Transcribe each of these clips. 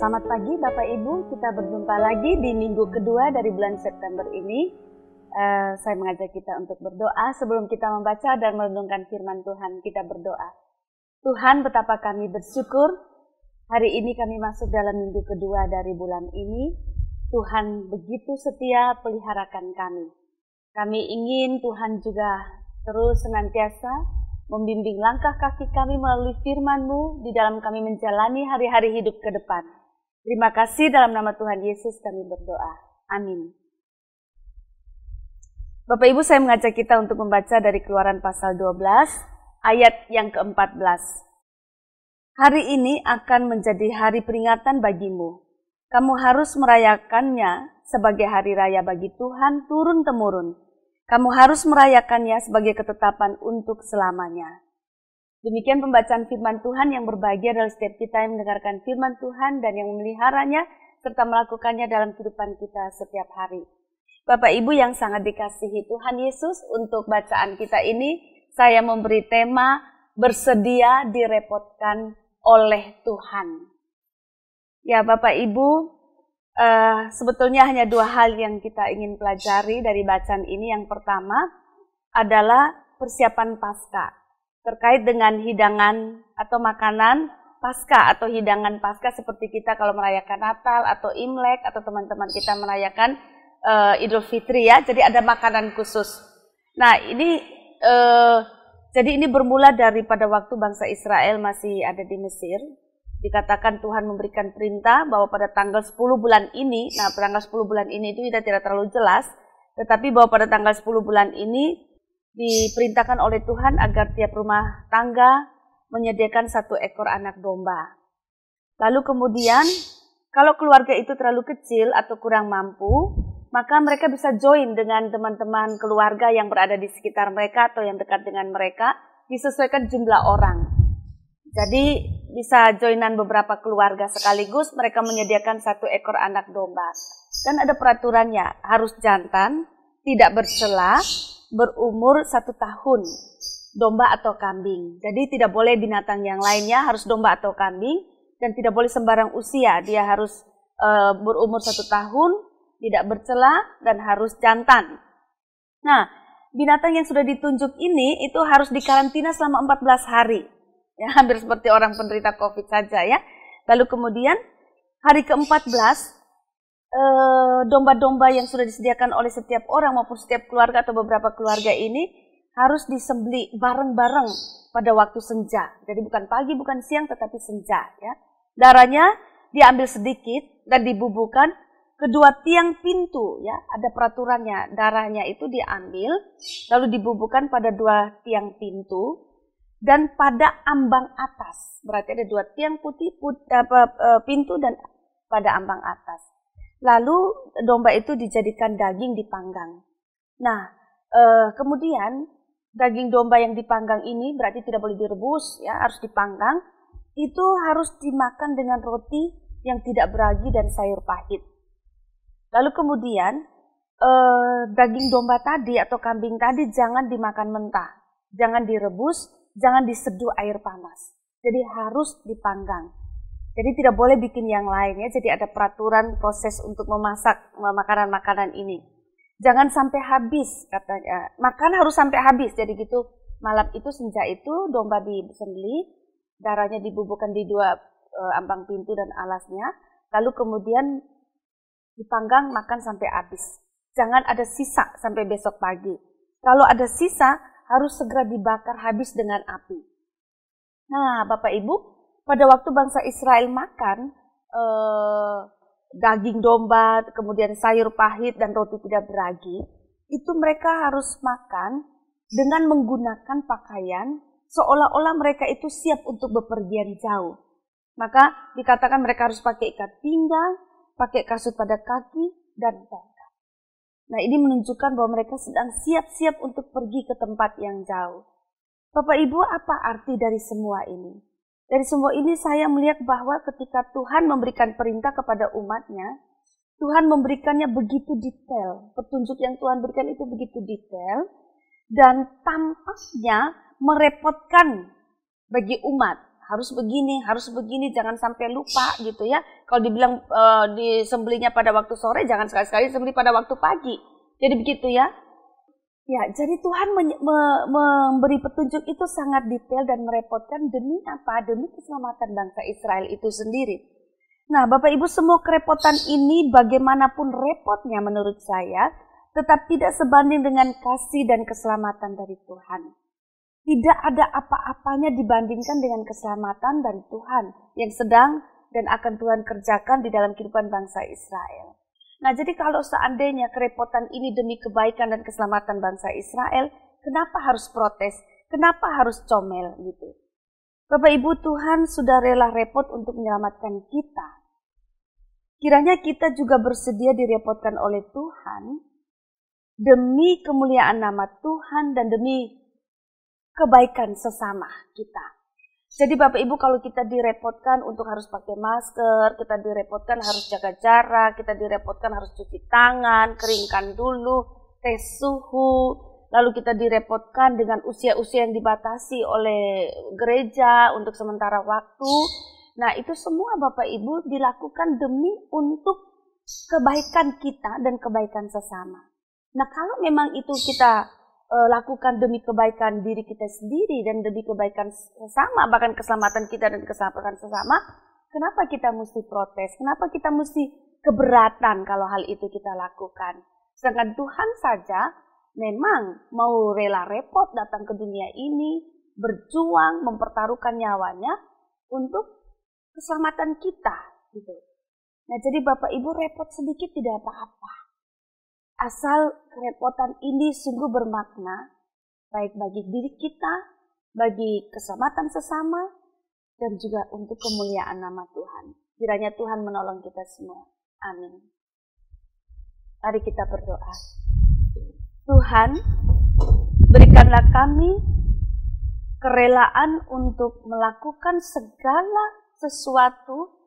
Selamat pagi Bapak Ibu, kita berjumpa lagi di minggu kedua dari bulan September ini. Saya mengajak kita untuk berdoa sebelum kita membaca dan merenungkan firman Tuhan. Kita berdoa. Tuhan, betapa kami bersyukur hari ini kami masuk dalam minggu kedua dari bulan ini. Tuhan begitu setia peliharakan kami. Kami ingin Tuhan juga terus senantiasa membimbing langkah kaki kami melalui firman-Mu di dalam kami menjalani hari-hari hidup ke depan. Terima kasih dalam nama Tuhan Yesus kami berdoa. Amin. Bapak Ibu, saya mengajak kita untuk membaca dari Keluaran pasal 12 ayat yang ke-14. Hari ini akan menjadi hari peringatan bagimu. Kamu harus merayakannya sebagai hari raya bagi Tuhan turun-temurun. Kamu harus merayakannya sebagai ketetapan untuk selamanya. Demikian pembacaan firman Tuhan yang berbahagia adalah setiap kita yang mendengarkan firman Tuhan dan yang memeliharanya serta melakukannya dalam kehidupan kita setiap hari. Bapak Ibu yang sangat dikasihi Tuhan Yesus, untuk bacaan kita ini saya memberi tema bersedia direpotkan oleh Tuhan. Ya Bapak Ibu, sebetulnya hanya dua hal yang kita ingin pelajari dari bacaan ini. Yang pertama adalah persiapan Paskah, terkait dengan hidangan atau makanan Paskah atau hidangan Paskah seperti kita kalau merayakan Natal atau Imlek atau teman-teman kita merayakan Idul Fitri ya. Jadi ada makanan khusus. Nah jadi ini bermula daripada waktu bangsa Israel masih ada di Mesir. Dikatakan Tuhan memberikan perintah bahwa pada tanggal 10 bulan ini, nah tanggal 10 bulan ini itu tidak terlalu jelas, tetapi bahwa pada tanggal 10 bulan ini diperintahkan oleh Tuhan agar tiap rumah tangga menyediakan 1 ekor anak domba. Lalu kemudian, kalau keluarga itu terlalu kecil atau kurang mampu, maka mereka bisa join dengan teman-teman keluarga yang berada di sekitar mereka atau yang dekat dengan mereka, disesuaikan jumlah orang. Jadi bisa joinan beberapa keluarga sekaligus, mereka menyediakan 1 ekor anak domba. Dan ada peraturannya, harus jantan, tidak bersela, berumur 1 tahun, domba atau kambing. Jadi tidak boleh binatang yang lainnya, harus domba atau kambing, dan tidak boleh sembarang usia, dia harus berumur 1 tahun, tidak bersela, dan harus jantan. Nah, binatang yang sudah ditunjuk ini itu harus dikarantina selama 14 hari. Ya, hampir seperti orang penderita COVID saja ya. Lalu kemudian hari ke-14 domba-domba yang sudah disediakan oleh setiap orang maupun setiap keluarga atau beberapa keluarga ini harus disembelih bareng-bareng pada waktu senja. Jadi bukan pagi, bukan siang, tetapi senja ya. Darahnya diambil sedikit dan dibubuhkan kedua tiang pintu ya. Ada peraturannya, darahnya itu diambil lalu dibubuhkan pada 2 tiang pintu. Dan pada ambang atas, berarti ada 2 tiang pintu dan pada ambang atas. Lalu domba itu dijadikan daging dipanggang. Nah, kemudian daging domba yang dipanggang ini berarti tidak boleh direbus, ya, harus dipanggang. Itu harus dimakan dengan roti yang tidak beragi dan sayur pahit. Lalu kemudian daging domba tadi atau kambing tadi jangan dimakan mentah, jangan direbus, jangan diseduh air panas. Jadi harus dipanggang. Jadi tidak boleh bikin yang lain ya. Jadi ada peraturan proses untuk memasak makanan-makanan ini. Jangan sampai habis katanya. Makan harus sampai habis. Jadi gitu malam itu senja itu domba disembelih, darahnya dibubuhkan di 2 ambang pintu dan alasnya. Lalu kemudian dipanggang, makan sampai habis. Jangan ada sisa sampai besok pagi. Kalau ada sisa harus segera dibakar habis dengan api. Nah, Bapak Ibu, pada waktu bangsa Israel makan daging domba, kemudian sayur pahit dan roti tidak beragi, itu mereka harus makan dengan menggunakan pakaian seolah-olah mereka itu siap untuk bepergian jauh. Maka dikatakan mereka harus pakai ikat pinggang, pakai kasut pada kaki, dan tongkat. Nah, ini menunjukkan bahwa mereka sedang siap-siap untuk pergi ke tempat yang jauh. Bapak Ibu, apa arti dari semua ini? Dari semua ini saya melihat bahwa ketika Tuhan memberikan perintah kepada umatnya, Tuhan memberikannya begitu detail. Petunjuk yang Tuhan berikan itu begitu detail dan tampaknya merepotkan bagi umat. harus begini, jangan sampai lupa gitu ya. Kalau dibilang disembelihnya pada waktu sore, jangan sekali-sekali disembelih pada waktu pagi. Jadi begitu ya. Ya, jadi Tuhan memberi petunjuk itu sangat detail dan merepotkan demi apa? Demi keselamatan bangsa Israel itu sendiri. Nah, Bapak Ibu, semua kerepotan ini bagaimanapun repotnya menurut saya, tetap tidak sebanding dengan kasih dan keselamatan dari Tuhan. Tidak ada apa-apanya dibandingkan dengan keselamatan dari Tuhan yang sedang dan akan Tuhan kerjakan di dalam kehidupan bangsa Israel. Nah, jadi kalau seandainya kerepotan ini demi kebaikan dan keselamatan bangsa Israel, kenapa harus protes? Kenapa harus comel gitu? Bapak Ibu, Tuhan sudah rela repot untuk menyelamatkan kita. Kiranya kita juga bersedia direpotkan oleh Tuhan demi kemuliaan nama Tuhan dan demi kebaikan sesama kita. Jadi Bapak Ibu, kalau kita direpotkan untuk harus pakai masker, kita direpotkan harus jaga jarak, kita direpotkan harus cuci tangan, keringkan dulu, tes suhu, lalu kita direpotkan dengan usia-usia yang dibatasi oleh gereja untuk sementara waktu. Nah, itu semua Bapak Ibu dilakukan demi untuk kebaikan kita dan kebaikan sesama. Nah, kalau memang itu kita lakukan demi kebaikan diri kita sendiri dan demi kebaikan sesama, bahkan keselamatan kita dan keselamatan sesama, kenapa kita mesti protes? Kenapa kita mesti keberatan kalau hal itu kita lakukan? Sedangkan Tuhan saja memang mau rela repot datang ke dunia ini, berjuang, mempertaruhkan nyawanya untuk keselamatan kita, gitu. Nah, jadi Bapak Ibu, repot sedikit tidak apa-apa. Asal kerepotan ini sungguh bermakna, baik bagi diri kita, bagi keselamatan sesama, dan juga untuk kemuliaan nama Tuhan. Kiranya Tuhan menolong kita semua. Amin. Mari kita berdoa. Tuhan, berikanlah kami kerelaan untuk melakukan segala sesuatu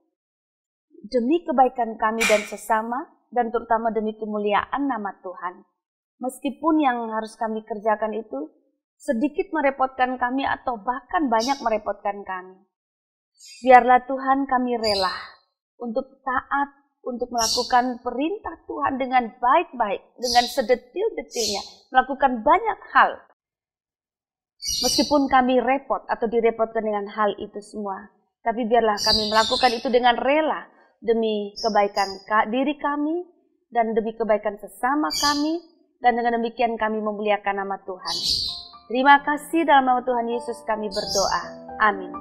demi kebaikan kami dan sesama, dan terutama demi kemuliaan nama Tuhan. Meskipun yang harus kami kerjakan itu sedikit merepotkan kami atau bahkan banyak merepotkan kami. Biarlah Tuhan kami rela untuk taat, untuk melakukan perintah Tuhan dengan baik-baik, dengan sedetil-detilnya, melakukan banyak hal. Meskipun kami repot atau direpotkan dengan hal itu semua, tapi biarlah kami melakukan itu dengan rela, demi kebaikan diri kami, dan demi kebaikan sesama kami, dan dengan demikian kami memuliakan nama Tuhan. Terima kasih, dalam nama Tuhan Yesus kami berdoa. Amin.